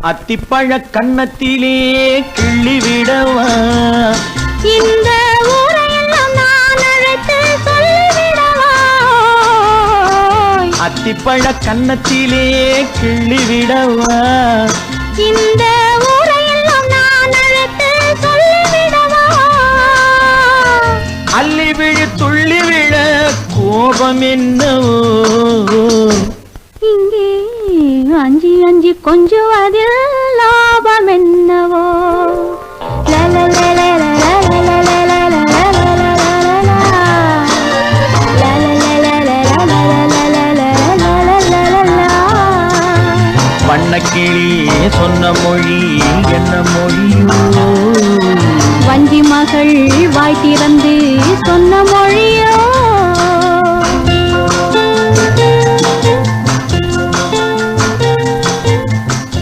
அத்திப்பழ கன்னத்திலே கிள்ளி விடவா இந்த ஊரையெல்லாம் நான் அழைத்து சொல்லிவிடவா அத்திப்பழ கன்னத்திலே கிள்ளி விடவா இந்த ஊரையெல்லாம் நான் அழைத்து சொல்லிவிடவா அள்ளி விழு துள்ளி விழ கோபம் என்னவோ இங்கே அஞ்சி அஞ்சி கொஞ்சுவதில் லாபம் என்னவோ வண்ணக்கிளி சொன்ன மொழி என்ன மொழியோ வஞ்சி மகள் வாய் திறந்து சொன்ன மொழியோ